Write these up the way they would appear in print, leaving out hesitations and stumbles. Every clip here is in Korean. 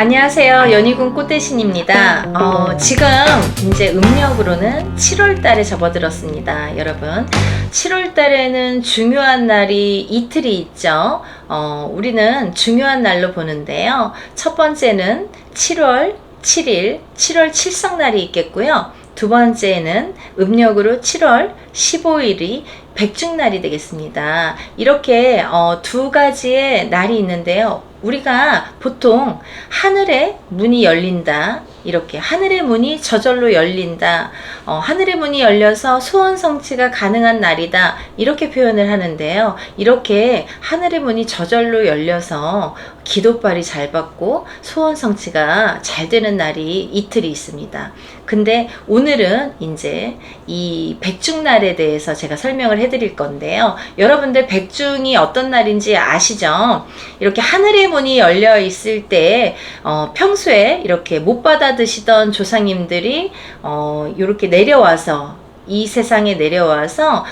안녕하세요. 연희군 꽃대신입니다. 지금 이제 음력으로는 7월 달에 접어들었습니다. 여러분, 7월 달에는 중요한 날이 이틀이 있죠. 우리는 중요한 날로 보는데요. 첫 번째는 7월 7일, 7월 칠성날이 있겠고요. 두 번째는 음력으로 7월 15일이 백중날이 되겠습니다. 이렇게 두 가지의 날이 있는데요. 우리가 보통 하늘의 문이 열린다, 이렇게 하늘의 문이 저절로 열린다, 하늘의 문이 열려서 소원 성취가 가능한 날이다, 이렇게 표현을 하는데요. 이렇게 하늘의 문이 저절로 열려서 기도빨이 잘 받고 소원 성취가 잘 되는 날이 이틀이 있습니다. 근데 오늘은 이제 이 백중날에 대해서 제가 설명을 해드릴 건데요. 여러분들 백중이 어떤 날인지 아시죠? 이렇게 하늘의 문이 열려 있을 때 평소에 이렇게 못 받아 드시던 조상님들이 이렇게 내려와서 이 세상에 내려와서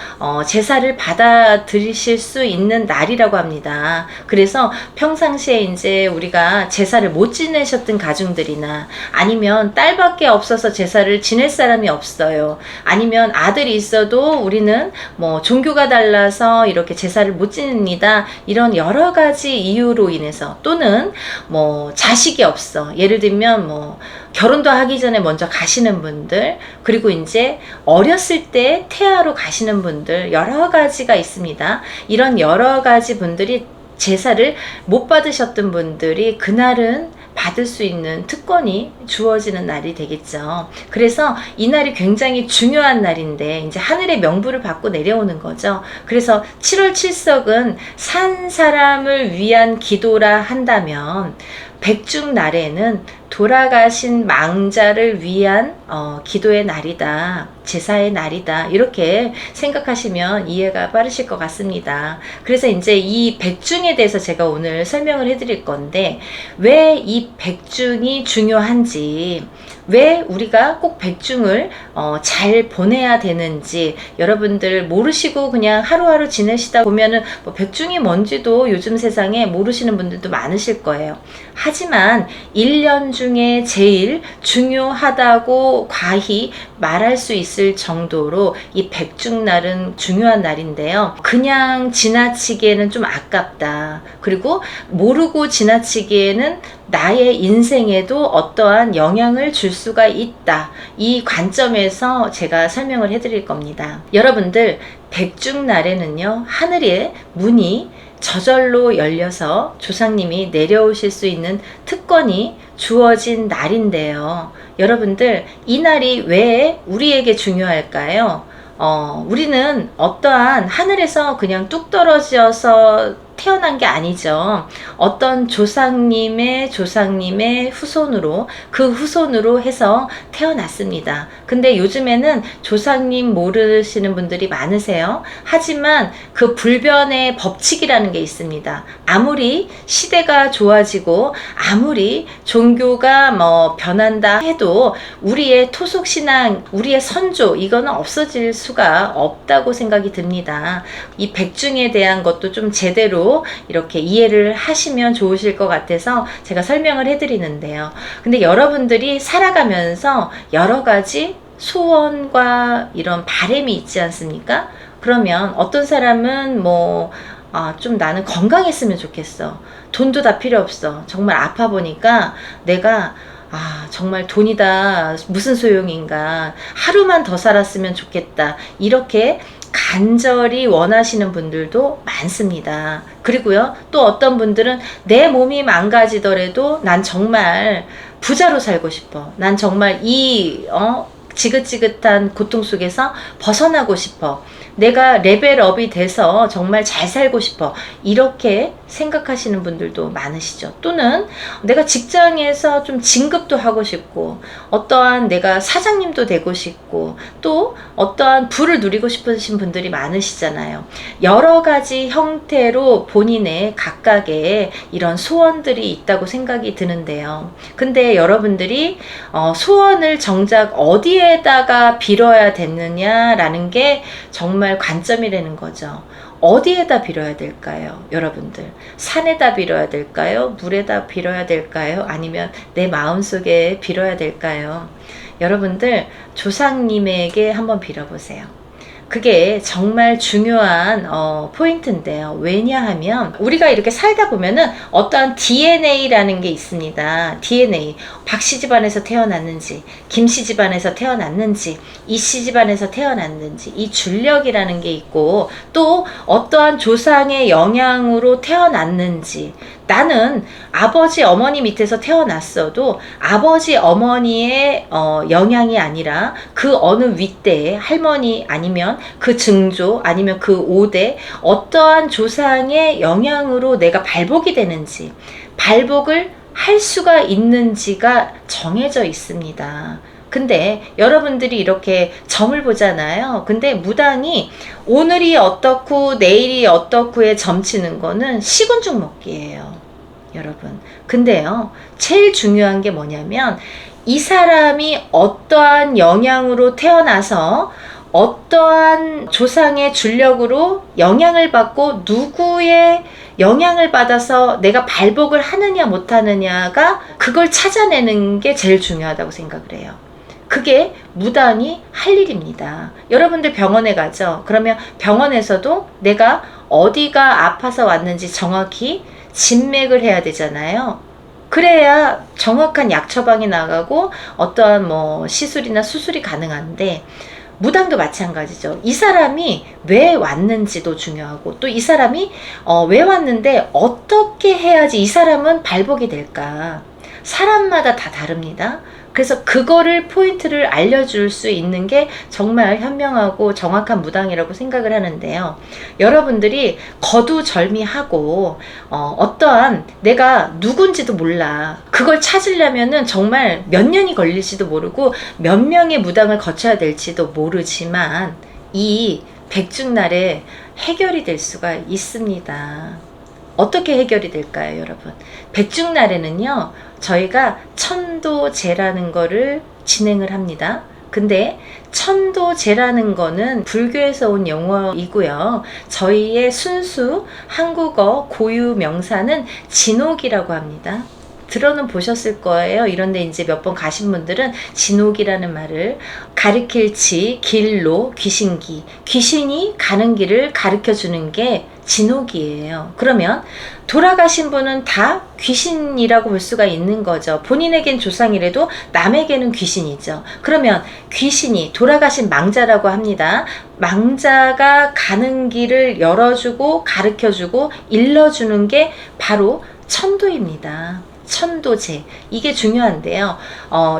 제사를 받아 들이실 수 있는 날이라고 합니다. 그래서 평상시에 이제 우리가 제사를 못 지내셨던 가정들이나, 아니면 딸밖에 없어서 제사를 지낼 사람이 없어요, 아니면 아들이 있어도 우리는 뭐 종교가 달라서 이렇게 제사를 못 지냅니다, 이런 여러 가지 이유로 인해서, 또는 뭐 자식이 없어, 예를 들면 뭐 결혼도 하기 전에 먼저 가시는 분들, 그리고 이제 어렸을 때 태아로 가시는 분들, 여러 가지가 있습니다. 이런 여러 가지 분들이 제사를 못 받으셨던 분들이 그날은 받을 수 있는 특권이 주어지는 날이 되겠죠. 그래서 이 날이 굉장히 중요한 날인데 이제 하늘의 명부를 받고 내려오는 거죠. 그래서 7월 칠석은 산 사람을 위한 기도라 한다면, 백중날에는 돌아가신 망자를 위한 기도의 날이다, 제사의 날이다, 이렇게 생각하시면 이해가 빠르실 것 같습니다. 그래서 이제 이 백중에 대해서 제가 오늘 설명을 해드릴 건데, 왜 이 백중이 중요한지, 왜 우리가 꼭 백중을 잘 보내야 되는지, 여러분들 모르시고 그냥 하루하루 지내시다 보면은 뭐 백중이 뭔지도 요즘 세상에 모르시는 분들도 많으실 거예요. 하지만 1년 중에 제일 중요하다고 과히 말할 수 있을 정도로 이 백중날은 중요한 날인데요. 그냥 지나치기에는 좀 아깝다, 그리고 모르고 지나치기에는 나의 인생에도 어떠한 영향을 줄 수가 있다, 이 관점에서 제가 설명을 해드릴 겁니다. 여러분들, 백중날에는요, 하늘의 문이 저절로 열려서 조상님이 내려오실 수 있는 특권이 주어진 날인데요. 여러분들, 이 날이 왜 우리에게 중요할까요? 우리는 어떠한 하늘에서 그냥 뚝 떨어져서 태어난 게 아니죠. 어떤 조상님의 후손으로, 그 후손으로 해서 태어났습니다. 근데 요즘에는 조상님 모르시는 분들이 많으세요. 하지만 그 불변의 법칙이라는 게 있습니다. 아무리 시대가 좋아지고 아무리 종교가 뭐 변한다 해도 우리의 토속신앙, 우리의 선조, 이거는 없어질 수가 없다고 생각이 듭니다. 이 백중에 대한 것도 좀 제대로 이렇게 이해를 하시면 좋으실 것 같아서 제가 설명을 해드리는데요. 근데 여러분들이 살아가면서 여러 가지 소원과 이런 바람이 있지 않습니까? 그러면 어떤 사람은 좀 나는 건강했으면 좋겠어, 돈도 다 필요 없어, 정말 아파 보니까 내가 정말 돈이 다 무슨 소용인가, 하루만 더 살았으면 좋겠다, 이렇게 간절히 원하시는 분들도 많습니다. 그리고요, 또 어떤 분들은 내 몸이 망가지더라도 난 정말 부자로 살고 싶어, 난 정말 이 지긋지긋한 고통 속에서 벗어나고 싶어, 내가 레벨업이 돼서 정말 잘 살고 싶어, 이렇게 생각하시는 분들도 많으시죠. 또는 내가 직장에서 좀 진급도 하고 싶고, 어떠한 내가 사장님도 되고 싶고, 또 어떠한 부를 누리고 싶으신 분들이 많으시잖아요. 여러 가지 형태로 본인의 각각의 이런 소원들이 있다고 생각이 드는데요. 근데 여러분들이 소원을 정작 어디에다가 빌어야 되느냐라는 게 정말 관점이라는 거죠. 어디에다 빌어야 될까요? 여러분들, 산에다 빌어야 될까요? 물에다 빌어야 될까요? 아니면 내 마음속에 빌어야 될까요? 여러분들, 조상님에게 한번 빌어보세요. 그게 정말 중요한 포인트인데요. 왜냐하면 우리가 이렇게 살다 보면은 어떠한 DNA라는 게 있습니다. DNA. 박씨 집안에서 태어났는지, 김씨 집안에서 태어났는지, 이씨 집안에서 태어났는지, 이 줄력이라는 게 있고, 또 어떠한 조상의 영향으로 태어났는지, 나는 아버지 어머니 밑에서 태어났어도 아버지 어머니의 영향이 아니라 그 어느 윗대에 할머니 아니면 그 증조 아니면 그 5대 어떠한 조상의 영향으로 내가 발복이 되는지, 발복을 할 수가 있는지가 정해져 있습니다. 근데 여러분들이 이렇게 점을 보잖아요. 근데 무당이 오늘이 어떻고 내일이 어떻고에 점치는 거는 식은죽 먹기예요, 여러분. 근데요, 제일 중요한 게 뭐냐면 이 사람이 어떠한 영향으로 태어나서 어떠한 조상의 줄력으로 영향을 받고 누구의 영향을 받아서 내가 발복을 하느냐 못하느냐가, 그걸 찾아내는 게 제일 중요하다고 생각을 해요. 그게 무당이 할 일입니다. 여러분들 병원에 가죠. 그러면 병원에서도 내가 어디가 아파서 왔는지 정확히 진맥을 해야 되잖아요. 그래야 정확한 약 처방이 나가고 어떠한 시술이나 수술이 가능한데, 무당도 마찬가지죠. 이 사람이 왜 왔는지도 중요하고, 또 이 사람이 왜 왔는데 어떻게 해야지 이 사람은 발복이 될까. 사람마다 다 다릅니다. 그래서 그거를 포인트를 알려줄 수 있는 게 정말 현명하고 정확한 무당이라고 생각을 하는데요. 여러분들이 거두절미하고 어떠한 내가 누군지도 몰라. 그걸 찾으려면은 정말 몇 년이 걸릴지도 모르고 몇 명의 무당을 거쳐야 될지도 모르지만 이 백중날에 해결이 될 수가 있습니다. 어떻게 해결이 될까요, 여러분? 백중날에는요, 저희가 천도제라는 거를 진행을 합니다. 근데 천도제라는 거는 불교에서 온 용어이고요. 저희의 순수 한국어 고유 명사는 진옥이라고 합니다. 들어는 보셨을 거예요. 이런데 이제 몇 번 가신 분들은 진옥이라는 말을, 가르칠 지, 길로, 귀신기. 귀신이 가는 길을 가르쳐 주는 게 진옥이에요. 그러면 돌아가신 분은 다 귀신이라고 볼 수가 있는 거죠. 본인에겐 조상이라도 남에게는 귀신이죠. 그러면 귀신이, 돌아가신 망자라고 합니다. 망자가 가는 길을 열어주고 가르쳐주고 일러주는 게 바로 천도입니다. 천도제. 이게 중요한데요.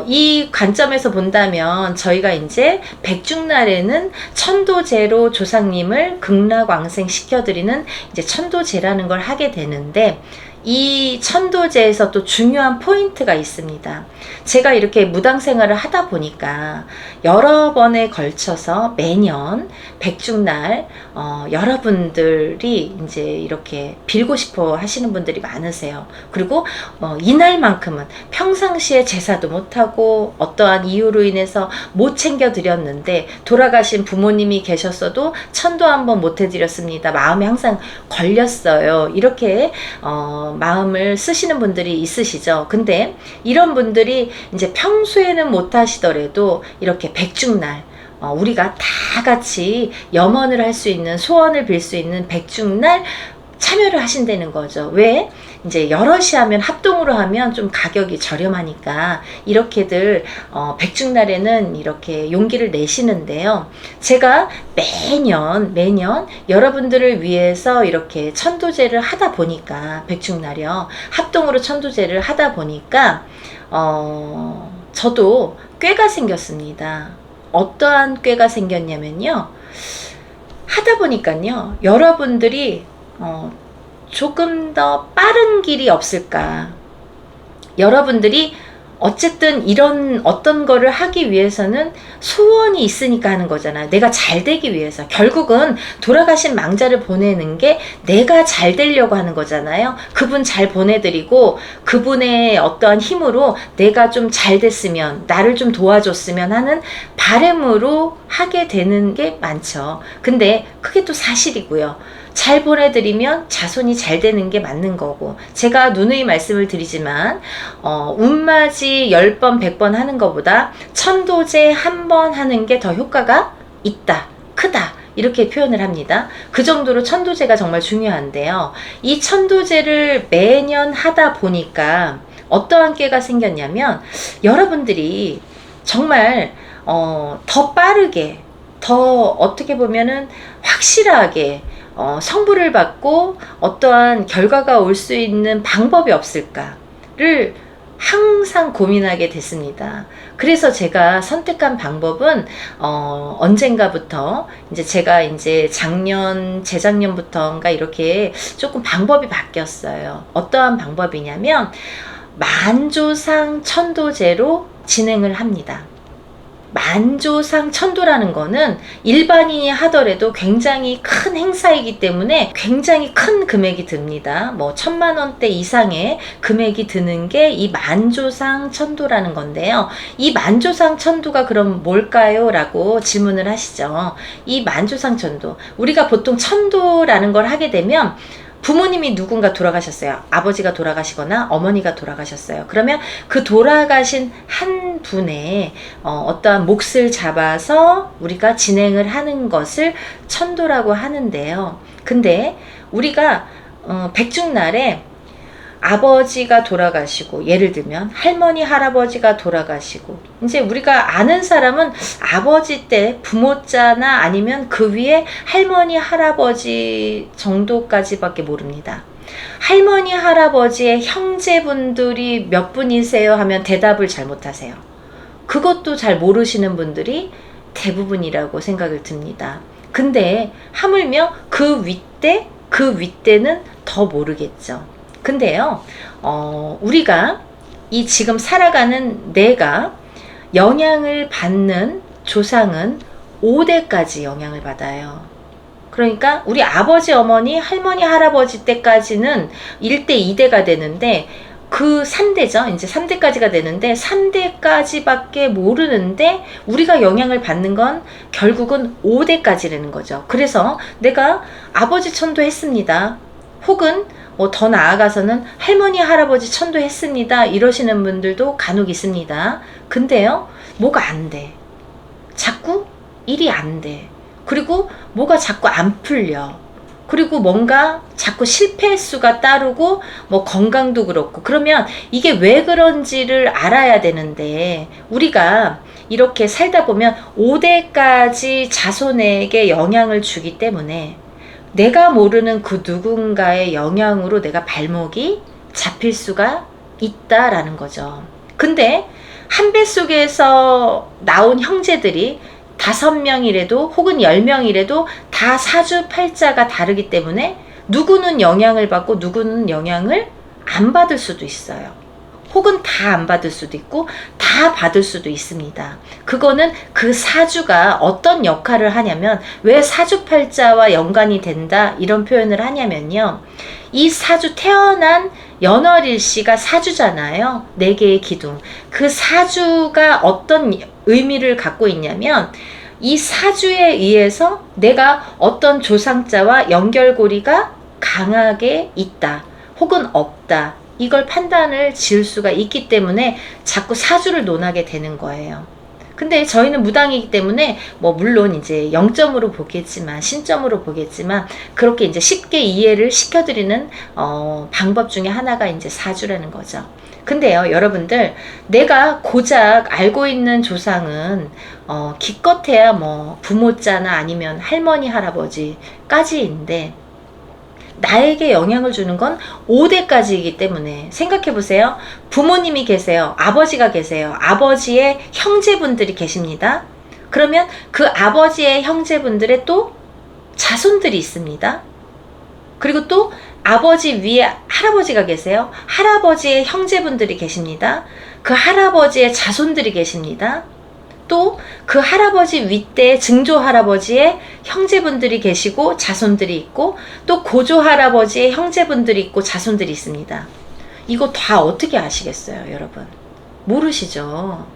이 관점에서 본다면 저희가 이제 백중날에는 천도제로 조상님을 극락왕생 시켜드리는 이제 천도제라는 걸 하게 되는데, 이 천도제에서 또 중요한 포인트가 있습니다. 제가 이렇게 무당 생활을 하다 보니까 여러 번에 걸쳐서 매년 백중날 여러분들이 이제 이렇게 빌고 싶어 하시는 분들이 많으세요. 그리고 이날만큼은 평상시에 제사도 못하고 어떠한 이유로 인해서 못 챙겨드렸는데, 돌아가신 부모님이 계셨어도 천도 한번 못 해드렸습니다. 마음에 항상 걸렸어요. 이렇게 마음을 쓰시는 분들이 있으시죠. 근데 이런 분들이 이제 평소에는 못 하시더라도 이렇게 백중날, 우리가 다 같이 염원을 할 수 있는, 소원을 빌 수 있는 백중날 참여를 하신다는 거죠. 왜? 이제 여럿이 하면, 합동으로 하면 좀 가격이 저렴하니까 이렇게들 백중날에는 이렇게 용기를 내시는데요. 제가 매년 여러분들을 위해서 이렇게 천도제를 하다 보니까, 백중날이요, 합동으로 천도제를 하다 보니까 저도 꾀가 생겼습니다. 어떠한 꾀가 생겼냐면요, 하다 보니까요, 여러분들이 조금 더 빠른 길이 없을까. 여러분들이 어쨌든 이런 어떤 거를 하기 위해서는 소원이 있으니까 하는 거잖아요. 내가 잘 되기 위해서. 결국은 돌아가신 망자를 보내는 게 내가 잘 되려고 하는 거잖아요. 그분 잘 보내드리고 그분의 어떠한 힘으로 내가 좀 잘 됐으면, 나를 좀 도와줬으면 하는 바람으로 하게 되는 게 많죠. 근데 그게 또 사실이고요. 잘 보내드리면 자손이 잘 되는 게 맞는 거고, 제가 누누이 말씀을 드리지만 운맞이 10번 100번 하는 것보다 천도제 한 번 하는 게 더 효과가 있다, 크다, 이렇게 표현을 합니다. 그 정도로 천도제가 정말 중요한데요. 이 천도제를 매년 하다 보니까 어떠한 깨가 생겼냐면, 여러분들이 정말 더 빠르게, 더 어떻게 보면은 확실하게 성부를 받고 어떠한 결과가 올 수 있는 방법이 없을까를 항상 고민하게 됐습니다. 그래서 제가 선택한 방법은 언젠가부터 이제 제가 이제 재작년부터인가 이렇게 조금 방법이 바뀌었어요. 어떠한 방법이냐면 만조상 천도제로 진행을 합니다. 만조상 천도라는 거는 일반인이 하더라도 굉장히 큰 행사이기 때문에 굉장히 큰 금액이 듭니다. 뭐 1000만원대 이상의 금액이 드는 게 이 만조상 천도라는 건데요. 이 만조상 천도가 그럼 뭘까요? 라고 질문을 하시죠. 이 만조상 천도, 우리가 보통 천도라는 걸 하게 되면 부모님이 누군가 돌아가셨어요. 아버지가 돌아가시거나 어머니가 돌아가셨어요. 그러면 그 돌아가신 한 분의 어떠한 몫을 잡아서 우리가 진행을 하는 것을 천도라고 하는데요. 근데 우리가 백중날에 아버지가 돌아가시고, 예를 들면 할머니 할아버지가 돌아가시고, 이제 우리가 아는 사람은 아버지 때 부모자나 아니면 그 위에 할머니 할아버지 정도까지밖에 모릅니다. 할머니 할아버지의 형제분들이 몇 분이세요 하면 대답을 잘 못하세요. 그것도 잘 모르시는 분들이 대부분이라고 생각을 듭니다. 근데 하물며 그 윗대는 더 모르겠죠. 근데요, 우리가 이 지금 살아가는 내가 영향을 받는 조상은 5대까지 영향을 받아요. 그러니까 우리 아버지, 어머니, 할머니, 할아버지 때까지는 1대, 2대가 되는데, 그 3대죠. 이제 3대까지가 되는데 3대까지밖에 모르는데 우리가 영향을 받는 건 결국은 5대까지라는 거죠. 그래서 내가 아버지 천도 했습니다. 혹은 더 나아가서는 할머니 할아버지 천도 했습니다. 이러시는 분들도 간혹 있습니다. 근데요, 뭐가 안 돼. 자꾸 일이 안 돼. 그리고 뭐가 자꾸 안 풀려. 그리고 뭔가 자꾸 실패 수가 따르고 뭐 건강도 그렇고, 그러면 이게 왜 그런지를 알아야 되는데, 우리가 이렇게 살다 보면 5대까지 자손에게 영향을 주기 때문에 내가 모르는 그 누군가의 영향으로 내가 발목이 잡힐 수가 있다라는 거죠. 근데 한 뱃속에서 나온 형제들이 5명이라도 혹은 10명이라도 다 사주팔자가 다르기 때문에 누구는 영향을 받고 누구는 영향을 안 받을 수도 있어요. 혹은 다 안 받을 수도 있고 다 받을 수도 있습니다. 그거는 그 사주가 어떤 역할을 하냐면, 왜 사주팔자와 연관이 된다 이런 표현을 하냐면요, 이 사주 태어난 연월일시가 사주잖아요. 4개의 기둥. 그 사주가 어떤 의미를 갖고 있냐면, 이 사주에 의해서 내가 어떤 조상자와 연결고리가 강하게 있다 혹은 없다, 이걸 판단을 지을 수가 있기 때문에 자꾸 사주를 논하게 되는 거예요. 근데 저희는 무당이기 때문에 뭐 물론 이제 0점으로 보겠지만, 신점으로 보겠지만, 그렇게 이제 쉽게 이해를 시켜드리는 방법 중에 하나가 이제 사주라는 거죠. 근데요, 여러분들, 내가 고작 알고 있는 조상은 기껏해야 뭐 부모자나 아니면 할머니 할아버지까지인데, 나에게 영향을 주는 건 5대까지이기 때문에 생각해 보세요. 부모님이 계세요. 아버지가 계세요. 아버지의 형제분들이 계십니다. 그러면 그 아버지의 형제분들의 또 자손들이 있습니다. 그리고 또 아버지 위에 할아버지가 계세요. 할아버지의 형제분들이 계십니다. 그 할아버지의 자손들이 계십니다. 또 그 할아버지 윗대에 증조 할아버지의 형제분들이 계시고 자손들이 있고, 또 고조 할아버지의 형제분들이 있고 자손들이 있습니다. 이거 다 어떻게 아시겠어요, 여러분? 모르시죠?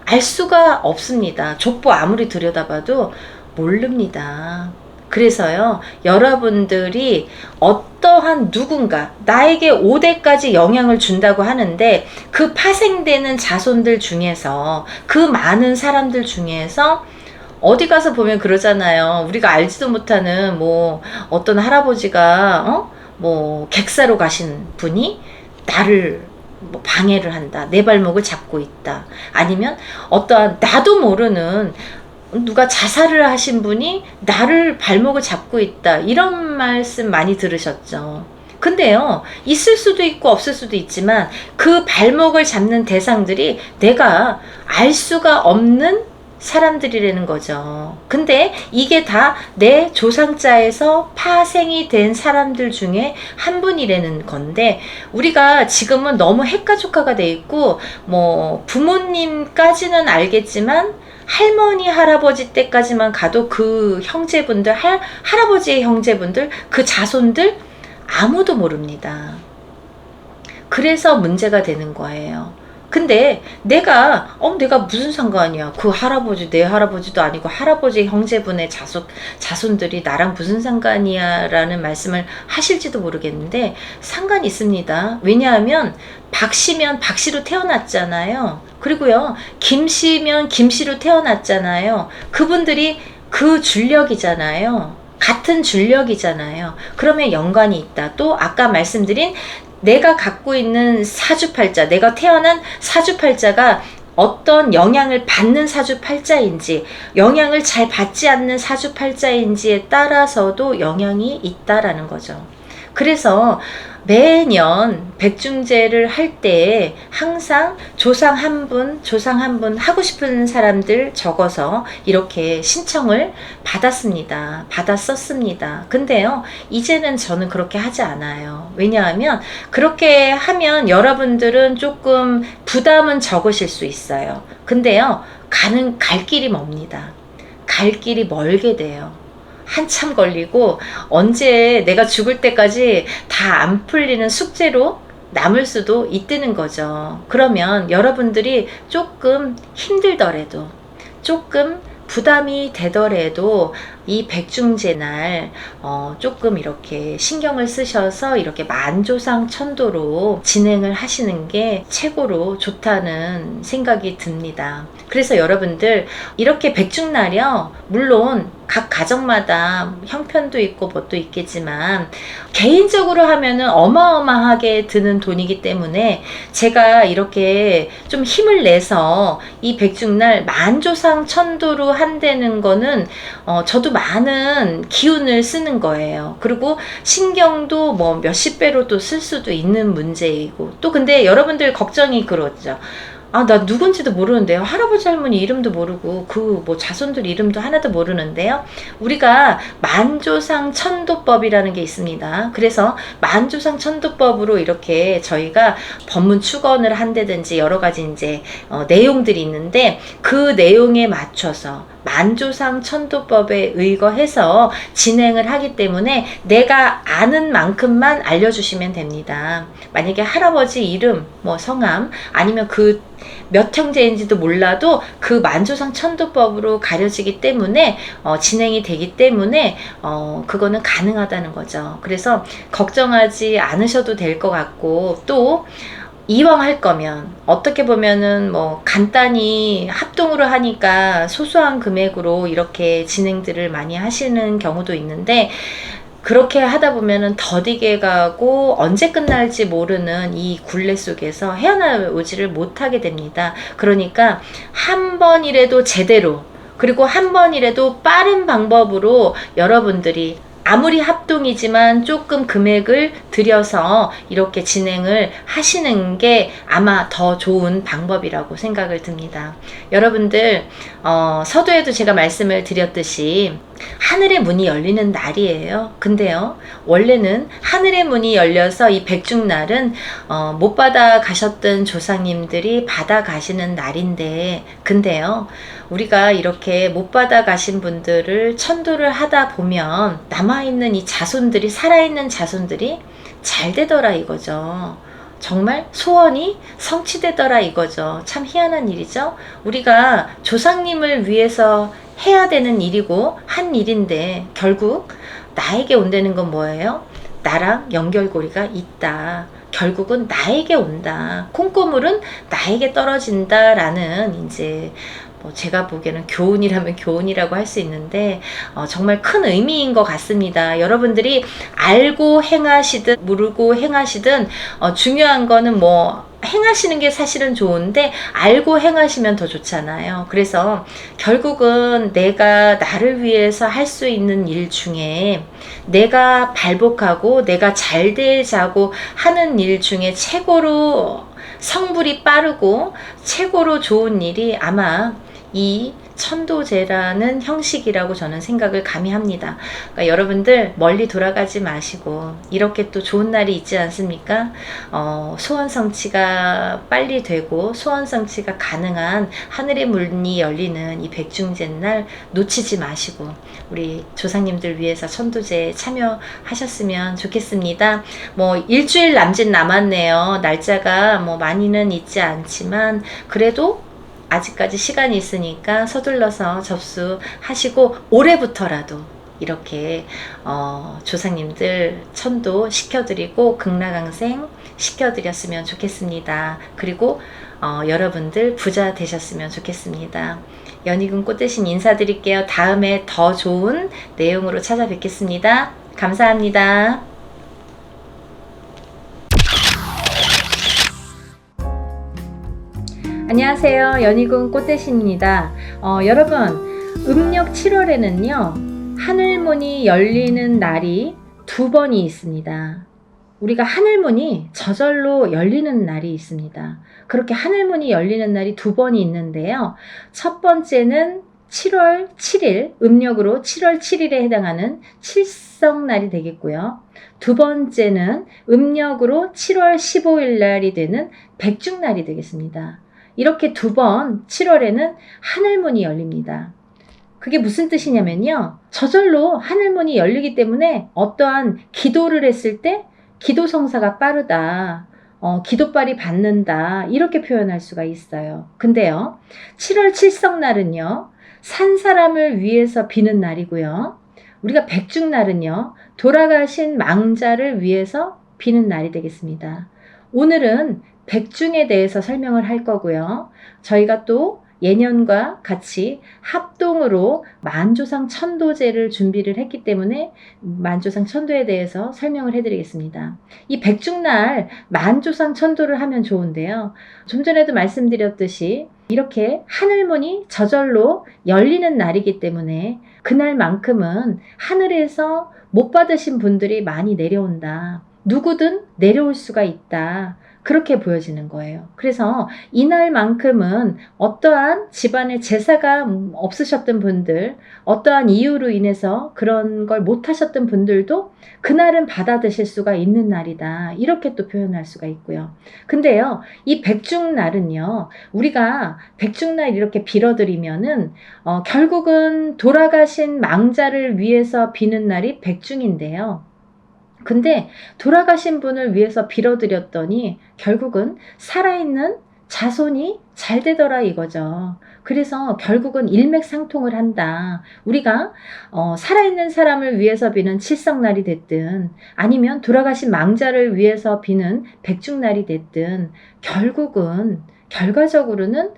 알 수가 없습니다. 족보 아무리 들여다봐도 모릅니다. 그래서요, 여러분들이 어떠한 누군가 나에게 5대까지 영향을 준다고 하는데 그 파생되는 자손들 중에서, 그 많은 사람들 중에서 어디 가서 보면 그러잖아요. 우리가 알지도 못하는 뭐 어떤 할아버지가 뭐 객사로 가신 분이 나를 뭐 방해를 한다, 내 발목을 잡고 있다, 아니면 어떠한 나도 모르는 누가 자살을 하신 분이 나를 발목을 잡고 있다, 이런 말씀 많이 들으셨죠. 근데요, 있을 수도 있고 없을 수도 있지만 그 발목을 잡는 대상들이 내가 알 수가 없는 사람들이라는 거죠. 근데 이게 다 내 조상자에서 파생이 된 사람들 중에 한 분이라는 건데, 우리가 지금은 너무 핵가족화가 돼 있고 뭐 부모님까지는 알겠지만 할머니 할아버지 때까지만 가도 그 형제분들, 할아버지의 형제분들, 그 자손들 아무도 모릅니다. 그래서 문제가 되는 거예요. 근데 내가 무슨 상관이야, 그 할아버지 내 할아버지도 아니고 할아버지 형제분의 자손들이 나랑 무슨 상관이야 라는 말씀을 하실지도 모르겠는데 상관이 있습니다. 왜냐하면 박씨면 박씨로 태어났잖아요. 그리고요, 김씨면 김씨로 태어났잖아요. 그분들이 그 줄력이잖아요. 같은 줄력이잖아요. 그러면 연관이 있다. 또 아까 말씀드린 내가 갖고 있는 사주팔자, 내가 태어난 사주팔자가 어떤 영향을 받는 사주팔자인지, 영향을 잘 받지 않는 사주팔자인지에 따라서도 영향이 있다라는 거죠. 그래서 매년 백중제를 할 때 항상 조상 한 분 하고 싶은 사람들 적어서 이렇게 신청을 받았었습니다. 근데요, 이제는 저는 그렇게 하지 않아요. 왜냐하면 그렇게 하면 여러분들은 조금 부담은 적으실 수 있어요. 근데요, 갈 길이 멉니다. 갈 길이 멀게 돼요. 한참 걸리고 언제 내가 죽을 때까지 다 안 풀리는 숙제로 남을 수도 있다는 거죠. 그러면 여러분들이 조금 힘들더라도, 조금 부담이 되더라도 이 백중제 날 조금 이렇게 신경을 쓰셔서 이렇게 만조상 천도로 진행을 하시는 게 최고로 좋다는 생각이 듭니다. 그래서 여러분들 이렇게 백중날이요, 물론 각 가정마다 형편도 있고 뭣도 있겠지만 개인적으로 하면은 어마어마하게 드는 돈이기 때문에 제가 이렇게 좀 힘을 내서 이 백중날 만조상 천도로 한다는 거는 저도 많은 기운을 쓰는 거예요. 그리고 신경도 뭐 몇십 배로 또 쓸 수도 있는 문제이고, 또 근데 여러분들 걱정이 그렇죠. 나 누군지도 모르는데요. 할아버지 할머니 이름도 모르고 그 뭐 자손들 이름도 하나도 모르는데요. 우리가 만조상 천도법이라는 게 있습니다. 그래서 만조상 천도법으로 이렇게 저희가 법문 축원을 한다든지 여러 가지 이제 내용들이 있는데, 그 내용에 맞춰서 만조상 천도법에 의거해서 진행을 하기 때문에 내가 아는 만큼만 알려주시면 됩니다. 만약에 할아버지 이름, 뭐 성함, 아니면 그 몇 형제인지도 몰라도 그 만조상 천도법으로 가려지기 때문에 진행이 되기 때문에 그거는 가능하다는 거죠. 그래서 걱정하지 않으셔도 될 것 같고, 또 이왕 할 거면 어떻게 보면은 뭐 간단히 합동으로 하니까 소소한 금액으로 이렇게 진행들을 많이 하시는 경우도 있는데, 그렇게 하다 보면은 더디게 가고 언제 끝날지 모르는 이 굴레 속에서 헤어나오지를 못하게 됩니다. 그러니까 한 번이라도 제대로, 그리고 한 번이라도 빠른 방법으로 여러분들이 아무리 합동이지만 조금 금액을 들여서 이렇게 진행을 하시는 게 아마 더 좋은 방법이라고 생각을 듭니다. 여러분들 서두에도 제가 말씀을 드렸듯이 하늘의 문이 열리는 날이에요. 근데요, 원래는 하늘의 문이 열려서 이 백중날은 못 받아 가셨던 조상님들이 받아 가시는 날인데, 근데요, 우리가 이렇게 못 받아 가신 분들을 천도를 하다 보면 남아있는 이 자손들이, 살아있는 자손들이 잘 되더라 이거죠. 정말 소원이 성취되더라 이거죠. 참 희한한 일이죠. 우리가 조상님을 위해서 해야 되는 일이고 한 일인데 결국 나에게 온다는 건 뭐예요? 나랑 연결고리가 있다. 결국은 나에게 온다. 콩고물은 나에게 떨어진다라는 이제 제가 보기에는 교훈이라면 교훈이라고 할 수 있는데 정말 큰 의미인 것 같습니다. 여러분들이 알고 행하시든 모르고 행하시든 중요한 거는 행하시는 게 사실은 좋은데 알고 행하시면 더 좋잖아요. 그래서 결국은 내가 나를 위해서 할 수 있는 일 중에 내가 발복하고 내가 잘 되자고 하는 일 중에 최고로 성불이 빠르고 최고로 좋은 일이 아마 이 천도제라는 형식이라고 저는 생각을 감히 합니다. 그러니까 여러분들 멀리 돌아가지 마시고 이렇게 또 좋은 날이 있지 않습니까? 소원 성취가 빨리 되고 소원 성취가 가능한 하늘의 문이 열리는 이 백중제날 놓치지 마시고 우리 조상님들 위해서 천도제에 참여하셨으면 좋겠습니다. 일주일 남짓 남았네요. 날짜가 많이는 있지 않지만 그래도 아직까지 시간이 있으니까 서둘러서 접수하시고 올해부터라도 이렇게 조상님들 천도 시켜드리고 극락강생 시켜드렸으면 좋겠습니다. 그리고 여러분들 부자 되셨으면 좋겠습니다. 연희군 꽃대신 인사드릴게요. 다음에 더 좋은 내용으로 찾아뵙겠습니다. 감사합니다. 안녕하세요. 연희군 꽃대신입니다. 여러분 음력 7월에는요 하늘문이 열리는 날이 2번이 있습니다. 우리가 하늘문이 저절로 열리는 날이 있습니다. 그렇게 하늘문이 열리는 날이 2번이 있는데요. 첫 번째는 7월 7일 음력으로 7월 7일에 해당하는 칠성날이 되겠고요. 두 번째는 음력으로 7월 15일 날이 되는 백중날이 되겠습니다. 이렇게 2번 7월에는 하늘문이 열립니다. 그게 무슨 뜻이냐면요. 저절로 하늘문이 열리기 때문에 어떠한 기도를 했을 때 기도 성사가 빠르다. 기도빨이 받는다. 이렇게 표현할 수가 있어요. 근데요. 7월 칠성날은요. 산 사람을 위해서 비는 날이고요. 우리가 백중날은요. 돌아가신 망자를 위해서 비는 날이 되겠습니다. 오늘은 백중에 대해서 설명을 할 거고요. 저희가 또 예년과 같이 합동으로 만조상 천도제를 준비를 했기 때문에 만조상 천도에 대해서 설명을 해드리겠습니다. 이 백중날 만조상 천도를 하면 좋은데요. 좀 전에도 말씀드렸듯이 이렇게 하늘문이 저절로 열리는 날이기 때문에 그날만큼은 하늘에서 못 받으신 분들이 많이 내려온다. 누구든 내려올 수가 있다. 그렇게 보여지는 거예요. 그래서 이날만큼은 어떠한 집안에 제사가 없으셨던 분들, 어떠한 이유로 인해서 그런 걸 못하셨던 분들도 그날은 받아 드실 수가 있는 날이다. 이렇게 또 표현할 수가 있고요. 근데요, 이 백중날은요, 우리가 백중날 이렇게 빌어드리면은 결국은 돌아가신 망자를 위해서 비는 날이 백중인데요. 근데 돌아가신 분을 위해서 빌어드렸더니 결국은 살아있는 자손이 잘 되더라 이거죠. 그래서 결국은 일맥상통을 한다. 우리가 살아있는 사람을 위해서 비는 칠성날이 됐든 아니면 돌아가신 망자를 위해서 비는 백중날이 됐든 결국은 결과적으로는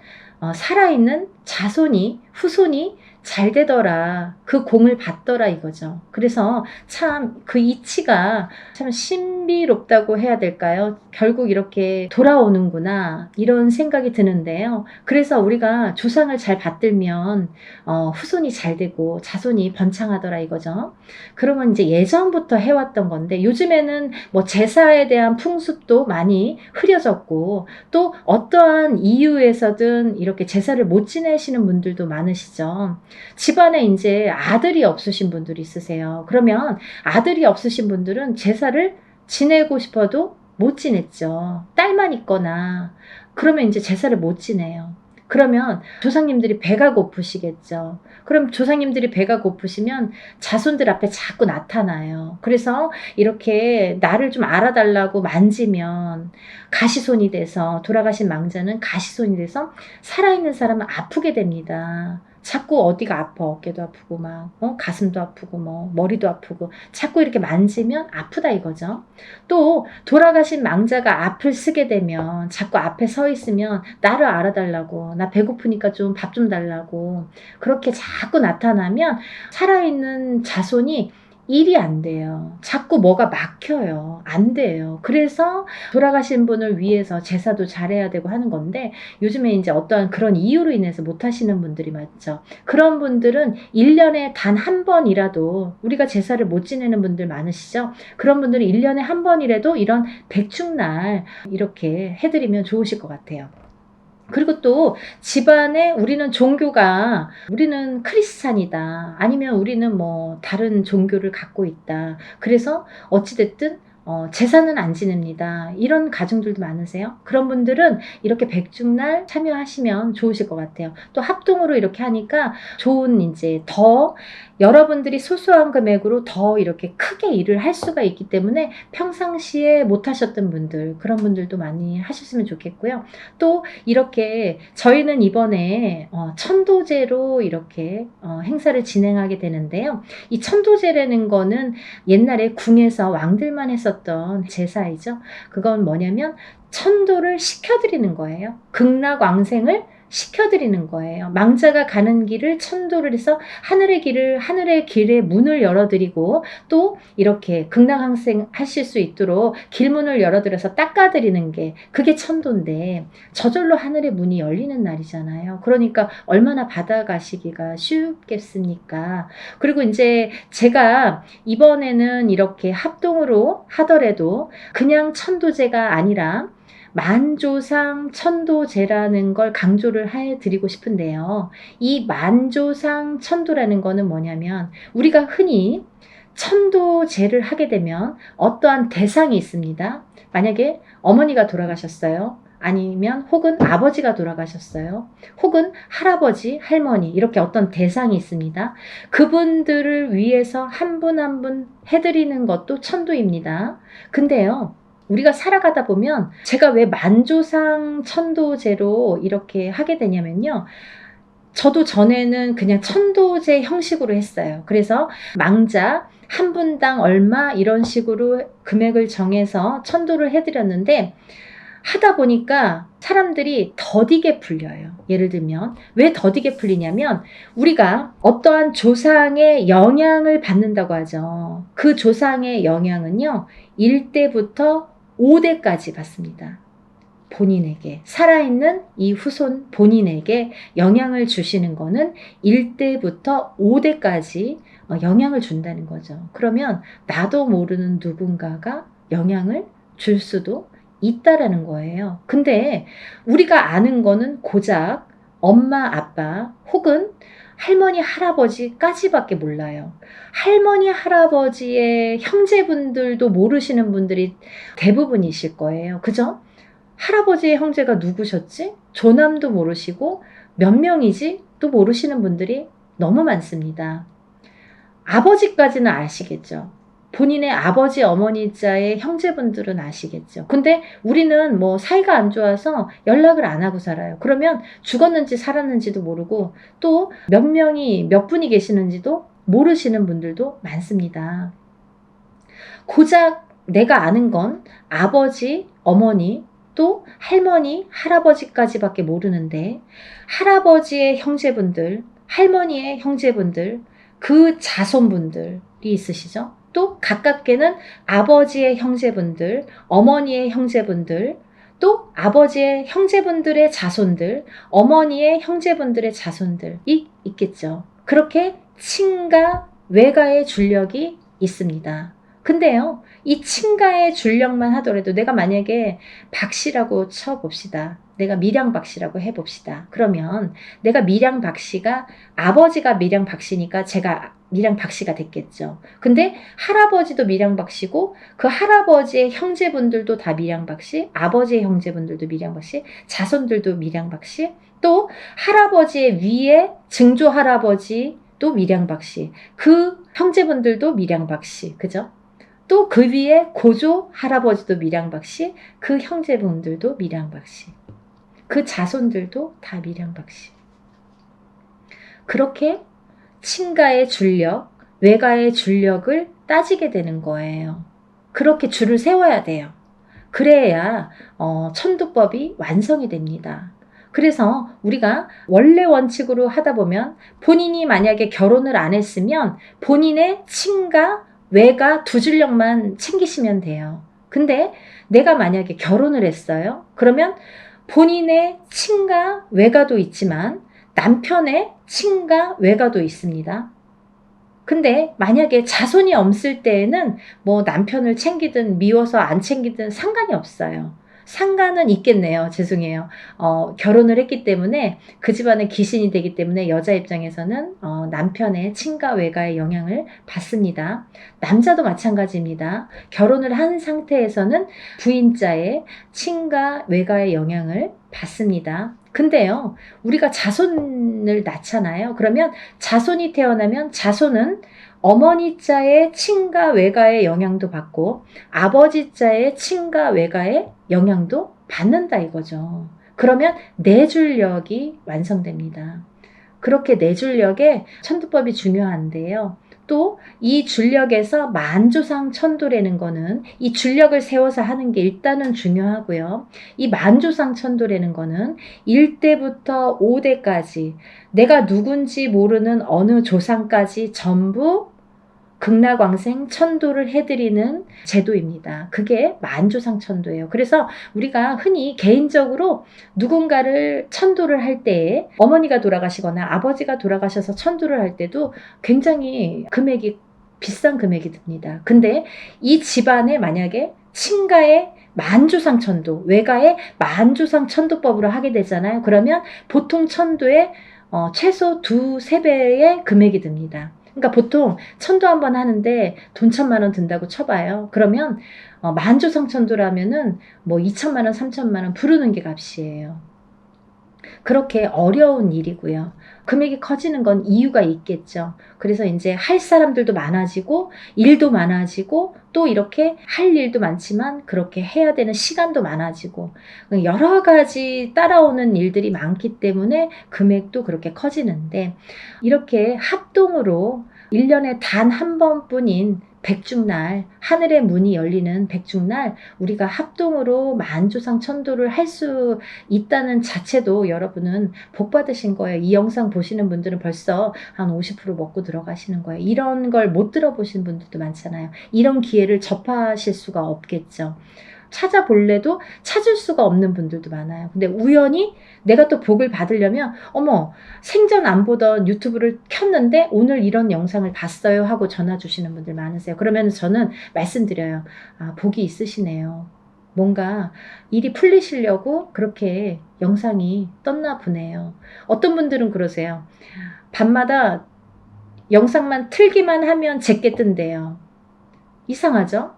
살아있는 자손이 후손이 잘 되더라. 그 공을 받더라 이거죠. 그래서 참 그 이치가 참 신비롭다고 해야 될까요? 결국 이렇게 돌아오는구나 이런 생각이 드는데요. 그래서 우리가 조상을 잘 받들면 후손이 잘 되고 자손이 번창하더라 이거죠. 그러면 이제 예전부터 해왔던 건데 요즘에는 제사에 대한 풍습도 많이 흐려졌고 또 어떠한 이유에서든 이렇게 제사를 못 지내시는 분들도 많으시죠. 집안에 이제 아들이 없으신 분들이 있으세요. 그러면 아들이 없으신 분들은 제사를 지내고 싶어도 못 지냈죠. 딸만 있거나 그러면 이제 제사를 못 지내요. 그러면 조상님들이 배가 고프시겠죠. 그럼 조상님들이 배가 고프시면 자손들 앞에 자꾸 나타나요. 그래서 이렇게 나를 좀 알아달라고 만지면 가시손이 돼서 돌아가신 망자는 가시손이 돼서 살아있는 사람은 아프게 됩니다. 자꾸 어디가 아파. 어깨도 아프고 막 가슴도 아프고 뭐 머리도 아프고 자꾸 이렇게 만지면 아프다 이거죠. 또 돌아가신 망자가 앞을 쓰게 되면 자꾸 앞에 서 있으면 나를 알아달라고, 나 배고프니까 좀 밥 좀 달라고 그렇게 자꾸 나타나면 살아있는 자손이 일이 안 돼요. 자꾸 뭐가 막혀요. 안 돼요. 그래서 돌아가신 분을 위해서 제사도 잘해야 되고 하는 건데, 요즘에 이제 어떠한 그런 이유로 인해서 못 하시는 분들이 많죠. 그런 분들은 1년에 단 한 번이라도, 우리가 제사를 못 지내는 분들 많으시죠? 그런 분들은 1년에 한 번이라도 이런 백중날 이렇게 해드리면 좋으실 것 같아요. 그리고 또 집안에 우리는 크리스찬이다, 아니면 우리는 뭐 다른 종교를 갖고 있다, 그래서 어찌됐든 제사는 안 지냅니다, 이런 가정들도 많으세요. 그런 분들은 이렇게 백중날 참여하시면 좋으실 것 같아요. 또 합동으로 이렇게 하니까 좋은, 이제 더 여러분들이 소소한 금액으로 더 이렇게 크게 일을 할 수가 있기 때문에 평상시에 못 하셨던 분들, 그런 분들도 많이 하셨으면 좋겠고요. 또 이렇게 저희는 이번에 천도제로 이렇게 행사를 진행하게 되는데요. 이 천도제라는 거는 옛날에 궁에서 왕들만 했었던 제사이죠. 그건 뭐냐면 천도를 시켜드리는 거예요. 극락왕생을 시켜드리는 거예요. 망자가 가는 길을 천도를 해서 하늘의 길에 문을 열어드리고, 또 이렇게 극락왕생 하실 수 있도록 길문을 열어드려서 닦아드리는 게, 그게 천도인데, 저절로 하늘의 문이 열리는 날이잖아요. 그러니까 얼마나 받아가시기가 쉽겠습니까? 그리고 이제 제가 이번에는 이렇게 합동으로 하더라도 그냥 천도제가 아니라 만조상 천도제라는 걸 강조를 해드리고 싶은데요. 이 만조상 천도라는 거는 뭐냐면, 우리가 흔히 천도제를 하게 되면 어떠한 대상이 있습니다. 만약에 어머니가 돌아가셨어요. 아니면 혹은 아버지가 돌아가셨어요. 혹은 할아버지, 할머니, 이렇게 어떤 대상이 있습니다. 그분들을 위해서 한 분 한 분 해드리는 것도 천도입니다. 근데요, 우리가 살아가다 보면, 제가 왜 만조상 천도제로 이렇게 하게 되냐면요, 저도 전에는 그냥 천도제 형식으로 했어요. 그래서 망자 한 분당 얼마 이런 식으로 금액을 정해서 천도를 해드렸는데, 하다 보니까 사람들이 더디게 풀려요. 예를 들면 왜 더디게 풀리냐면, 우리가 어떠한 조상의 영향을 받는다고 하죠. 그 조상의 영향은요, 1대부터 5대까지 받습니다. 본인에게, 살아있는 이 후손 본인에게 영향을 주시는 거는 1대부터 5대까지 영향을 준다는 거죠. 그러면 나도 모르는 누군가가 영향을 줄 수도 있다라는 거예요. 근데 우리가 아는 거는 고작 엄마, 아빠 혹은 할머니, 할아버지까지밖에 몰라요. 할머니, 할아버지의 형제분들도 모르시는 분들이 대부분이실 거예요. 그죠? 할아버지의 형제가 누구셨지? 조남도 모르시고 몇 명이지? 또 모르시는 분들이 너무 많습니다. 아버지까지는 아시겠죠. 본인의 아버지, 어머니 자의 형제분들은 아시겠죠. 근데 우리는 뭐 사이가 안 좋아서 연락을 안 하고 살아요. 그러면 죽었는지 살았는지도 모르고, 또 몇 분이 계시는지도 모르시는 분들도 많습니다. 고작 내가 아는 건 아버지, 어머니, 또 할머니, 할아버지까지밖에 모르는데, 할아버지의 형제분들, 할머니의 형제분들, 그 자손분들이 있으시죠? 또 가깝게는 아버지의 형제분들, 어머니의 형제분들, 또 아버지의 형제분들의 자손들, 어머니의 형제분들의 자손들이 있겠죠. 그렇게 친가, 외가의 줄력이 있습니다. 근데요, 이 친가의 줄력만 하더라도, 내가 만약에 박씨라고 쳐봅시다. 내가 밀양 박씨라고 해봅시다. 그러면 내가 밀양 박씨가, 아버지가 밀양 박씨니까 제가 밀양 박씨가 됐겠죠. 근데 할아버지도 밀양 박씨고, 그 할아버지의 형제분들도 다 밀양 박씨, 아버지의 형제분들도 밀양 박씨, 자손들도 밀양 박씨, 또 할아버지의 위에 증조 할아버지도 밀양 박씨, 그 형제분들도 밀양 박씨, 그죠? 또 그 위에 고조 할아버지도 밀양박씨, 그 형제분들도 밀양박씨, 그 자손들도 다 밀양박씨. 그렇게 친가의 줄력, 외가의 줄력을 따지게 되는 거예요. 그렇게 줄을 세워야 돼요. 그래야 천도법이 완성이 됩니다. 그래서 우리가 원래 원칙으로 하다 보면 본인이 만약에 결혼을 안 했으면 본인의 친가, 외가 두 줄력만 챙기시면 돼요. 근데 내가 만약에 결혼을 했어요. 그러면 본인의 친가, 외가도 있지만 남편의 친가, 외가도 있습니다. 근데 만약에 자손이 없을 때에는 뭐 남편을 챙기든 미워서 안 챙기든 상관이 없어요. 상관은 있겠네요. 죄송해요. 결혼을 했기 때문에 그 집안의 귀신이 되기 때문에 여자 입장에서는 남편의 친가 외가의 영향을 받습니다. 남자도 마찬가지입니다. 결혼을 한 상태에서는 부인자의 친가 외가의 영향을 받습니다. 근데요, 우리가 자손을 낳잖아요. 그러면 자손이 태어나면 자손은 어머니 자의 친가 외가의 영향도 받고 아버지 자의 친가 외가의 영향도 받는다 이거죠. 그러면 내줄력이 완성됩니다. 그렇게 내줄력에 천도법이 중요한데요. 또 이 줄력에서 만조상 천도라는 거는 이 줄력을 세워서 하는 게 일단은 중요하고요. 이 만조상 천도라는 거는 1대부터 5대까지 내가 누군지 모르는 어느 조상까지 전부 극락왕생 천도를 해드리는 제도입니다. 그게 만조상 천도예요. 그래서 우리가 흔히 개인적으로 누군가를 천도를 할 때에 어머니가 돌아가시거나 아버지가 돌아가셔서 천도를 할 때도 굉장히 금액이 비싼 금액이 듭니다. 근데 이 집안에 만약에 친가의 만조상 천도, 외가의 만조상 천도법으로 하게 되잖아요. 그러면 보통 천도에 최소 2~3배의 금액이 듭니다. 그러니까 보통 천도 한 번 하는데 돈 1,000만 원 든다고 쳐봐요. 그러면 만조상 천도라면은 뭐 2,000만 원, 3,000만 원 부르는 게 값이에요. 그렇게 어려운 일이고요. 금액이 커지는 건 이유가 있겠죠. 그래서 이제 할 사람들도 많아지고 일도 많아지고 또 이렇게 할 일도 많지만 그렇게 해야 되는 시간도 많아지고 여러 가지 따라오는 일들이 많기 때문에 금액도 그렇게 커지는데 이렇게 합동으로 1년에 단 한 번뿐인 백중날, 하늘의 문이 열리는 백중날 우리가 합동으로 만조상 천도를 할 수 있다는 자체도 여러분은 복 받으신 거예요. 이 영상 보시는 분들은 벌써 한 50% 먹고 들어가시는 거예요. 이런 걸 못 들어보신 분들도 많잖아요. 이런 기회를 접하실 수가 없겠죠. 찾아볼래도 찾을 수가 없는 분들도 많아요. 근데 우연히 내가 또 복을 받으려면 어머 생전 안 보던 유튜브를 켰는데 오늘 이런 영상을 봤어요 하고 전화 주시는 분들 많으세요. 그러면 저는 말씀드려요. 아, 복이 있으시네요. 뭔가 일이 풀리시려고 그렇게 영상이 떴나 보네요. 어떤 분들은 그러세요. 밤마다 영상만 틀기만 하면 제게 뜬대요. 이상하죠?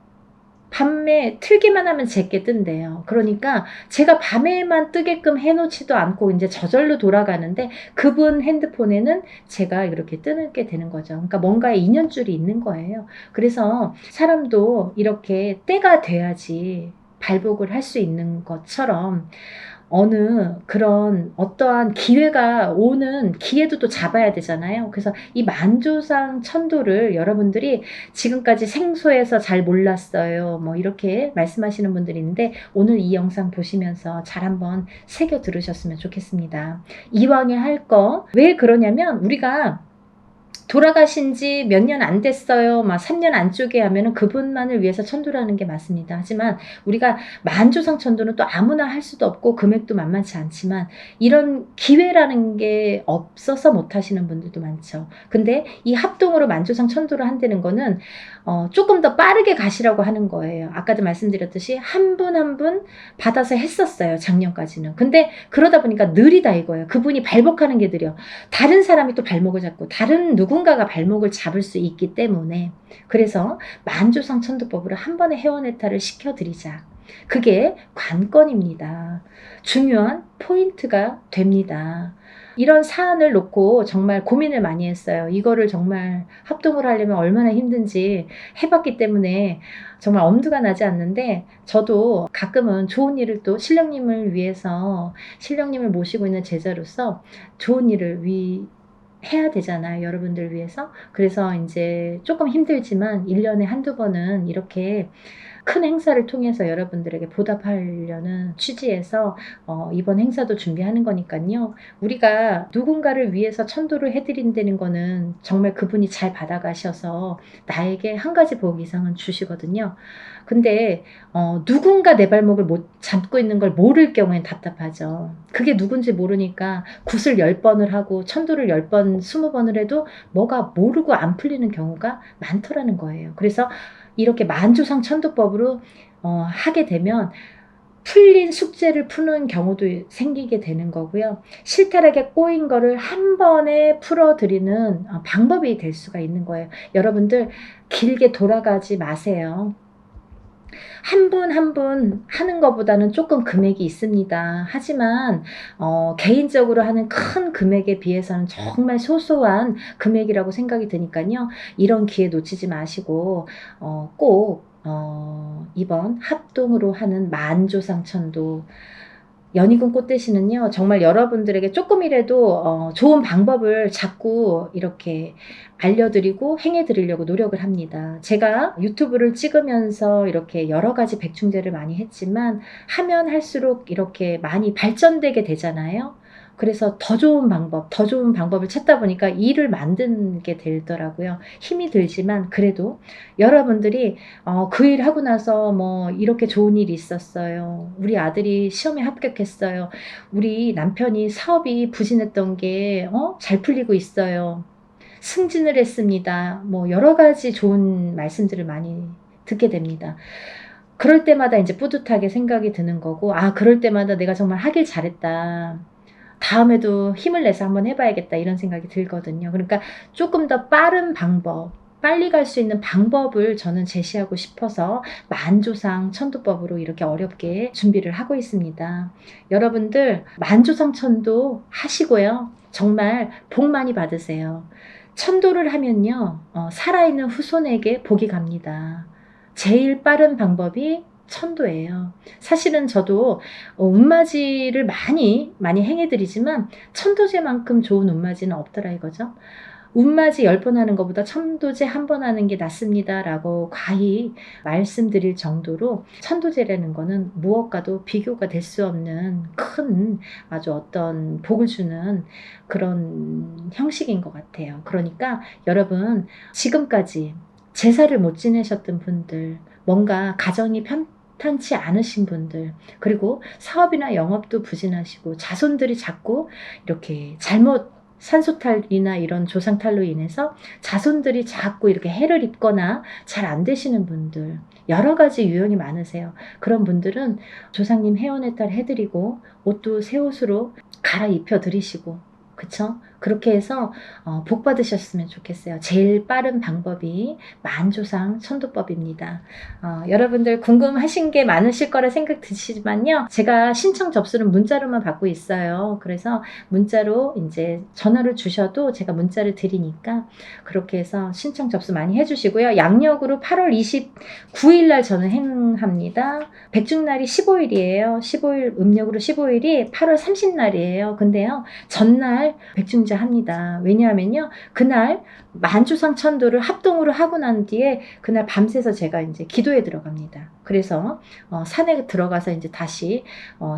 밤에 틀기만 하면 제게 뜬대요. 그러니까 제가 밤에만 뜨게끔 해놓지도 않고 이제 저절로 돌아가는데 그분 핸드폰에는 제가 이렇게 뜨게 되는 거죠. 그러니까 뭔가의 인연줄이 있는 거예요. 그래서 사람도 이렇게 때가 돼야지 발복을 할 수 있는 것처럼 어느 그런 어떠한 기회가 오는 기회도 또 잡아야 되잖아요. 그래서 이 만조상 천도를 여러분들이 지금까지 생소해서 잘 몰랐어요. 뭐 이렇게 말씀하시는 분들이 있는데 오늘 이 영상 보시면서 잘 한번 새겨 들으셨으면 좋겠습니다. 이왕에 할 거 왜 그러냐면 우리가 돌아가신 지 몇 년 안 됐어요. 막 3년 안쪽에 하면은 그분만을 위해서 천도를 하는 게 맞습니다. 하지만 우리가 만조상 천도는 또 아무나 할 수도 없고 금액도 만만치 않지만 이런 기회라는 게 없어서 못 하시는 분들도 많죠. 근데 이 합동으로 만조상 천도를 한다는 거는 조금 더 빠르게 가시라고 하는 거예요. 아까도 말씀드렸듯이 한 분 한 분 받아서 했었어요. 작년까지는. 근데 그러다 보니까 느리다 이거예요. 그분이 발목하는 게 느려. 다른 사람이 또 발목을 잡고 다른 누군가가 발목을 잡을 수 있기 때문에 그래서 만조상 천도법으로 한 번에 회원해탈을 시켜드리자. 그게 관건입니다. 중요한 포인트가 됩니다. 이런 사안을 놓고 정말 고민을 많이 했어요. 이거를 정말 합동을 하려면 얼마나 힘든지 해봤기 때문에 정말 엄두가 나지 않는데 저도 가끔은 좋은 일을 또 신령님을 위해서 신령님을 모시고 있는 제자로서 좋은 일을 해야 되잖아요, 여러분들 위해서. 그래서 이제 조금 힘들지만 1년에 한두 번은 이렇게 큰 행사를 통해서 여러분들에게 보답하려는 취지에서 이번 행사도 준비하는 거니까요. 우리가 누군가를 위해서 천도를 해드린다는 거는 정말 그분이 잘 받아가셔서 나에게 한 가지 복 이상은 주시거든요. 근데 누군가 내 발목을 못 잡고 있는 걸 모를 경우엔 답답하죠. 그게 누군지 모르니까 굿을 10번을 하고 천도를 10번, 20번을 해도 뭐가 모르고 안 풀리는 경우가 많더라는 거예요. 그래서 이렇게 만조상 천도법으로 하게 되면 풀린 숙제를 푸는 경우도 생기게 되는 거고요. 실타락에 꼬인 거를 한 번에 풀어드리는 방법이 될 수가 있는 거예요. 여러분들 길게 돌아가지 마세요. 한 분 한 분 하는 것보다는 조금 금액이 있습니다. 하지만 개인적으로 하는 큰 금액에 비해서는 정말 소소한 금액이라고 생각이 드니까요. 이런 기회 놓치지 마시고 꼭 이번 합동으로 하는 만조상천도 연희군 꽃대신은요, 정말 여러분들에게 조금이라도 좋은 방법을 자꾸 이렇게 알려드리고 행해드리려고 노력을 합니다. 제가 유튜브를 찍으면서 이렇게 여러 가지 백중제를 많이 했지만 하면 할수록 이렇게 많이 발전되게 되잖아요. 그래서 더 좋은 방법을 찾다 보니까 일을 만들게 되더라고요. 힘이 들지만 그래도 여러분들이 그 일 하고 나서 뭐 이렇게 좋은 일이 있었어요. 우리 아들이 시험에 합격했어요. 우리 남편이 사업이 부진했던 게 잘 풀리고 있어요. 승진을 했습니다. 뭐 여러 가지 좋은 말씀들을 많이 듣게 됩니다. 그럴 때마다 이제 뿌듯하게 생각이 드는 거고, 그럴 때마다 내가 정말 하길 잘했다. 다음에도 힘을 내서 한번 해봐야겠다 이런 생각이 들거든요. 그러니까 조금 더 빠른 방법, 빨리 갈 수 있는 방법을 저는 제시하고 싶어서 만조상 천도법으로 이렇게 어렵게 준비를 하고 있습니다. 여러분들 만조상 천도 하시고요. 정말 복 많이 받으세요. 천도를 하면요, 살아있는 후손에게 복이 갑니다. 제일 빠른 방법이 천도예요. 사실은 저도 운맞이를 많이 행해드리지만 천도제만큼 좋은 운맞이는 없더라 이거죠. 운맞이 10번 하는 것보다 천도제 한 번 하는 게 낫습니다 라고 과히 말씀드릴 정도로 천도제라는 거는 무엇과도 비교가 될 수 없는 큰 아주 어떤 복을 주는 그런 형식인 것 같아요. 그러니까 여러분 지금까지 제사를 못 지내셨던 분들, 뭔가 가정이 편탄치 않으신 분들, 그리고 사업이나 영업도 부진하시고 자손들이 자꾸 이렇게 잘못 산소탈이나 이런 조상탈로 인해서 자손들이 자꾸 이렇게 해를 입거나 잘 안 되시는 분들, 여러 가지 유형이 많으세요. 그런 분들은 조상님 해원해탈 해드리고 옷도 새 옷으로 갈아입혀 드리시고, 그쵸? 그렇게 해서 복 받으셨으면 좋겠어요. 제일 빠른 방법이 만조상 천도법입니다. 여러분들 궁금하신 게 많으실 거라 생각 드시지만요. 제가 신청 접수는 문자로만 받고 있어요. 그래서 문자로 이제 전화를 주셔도 제가 문자를 드리니까 그렇게 해서 신청 접수 많이 해주시고요. 양력으로 8월 29일 날 저는 행합니다. 백중날이 15일이에요. 15일, 음력으로 15일이 8월 30날이에요. 근데요, 전날 백중제 합니다. 왜냐하면요, 그날 만주상 천도를 합동으로 하고 난 뒤에 그날 밤새서 제가 이제 기도에 들어갑니다. 그래서 산에 들어가서 이제 다시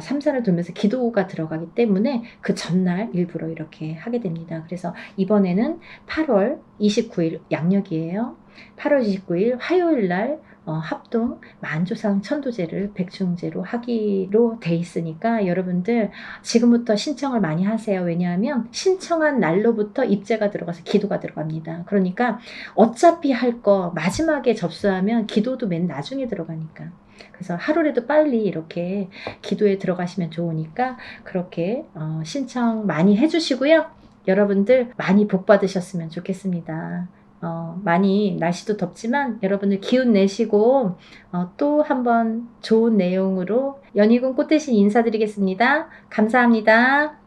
삼산을 돌면서 기도가 들어가기 때문에 그 전날 일부러 이렇게 하게 됩니다. 그래서 이번에는 8월 29일 양력이에요. 8월 29일 화요일 날 합동 만조상 천도제를 백중제로 하기로 돼 있으니까 여러분들 지금부터 신청을 많이 하세요. 왜냐하면 신청한 날로부터 입제가 들어가서 기도가 들어갑니다. 그러니까 어차피 할 거 마지막에 접수하면 기도도 맨 나중에 들어가니까. 그래서 하루라도 빨리 이렇게 기도에 들어가시면 좋으니까 그렇게 신청 많이 해주시고요. 여러분들 많이 복 받으셨으면 좋겠습니다. 많이 날씨도 덥지만 여러분들 기운 내시고 또 한번 좋은 내용으로 연희군 꽃대신 인사드리겠습니다. 감사합니다.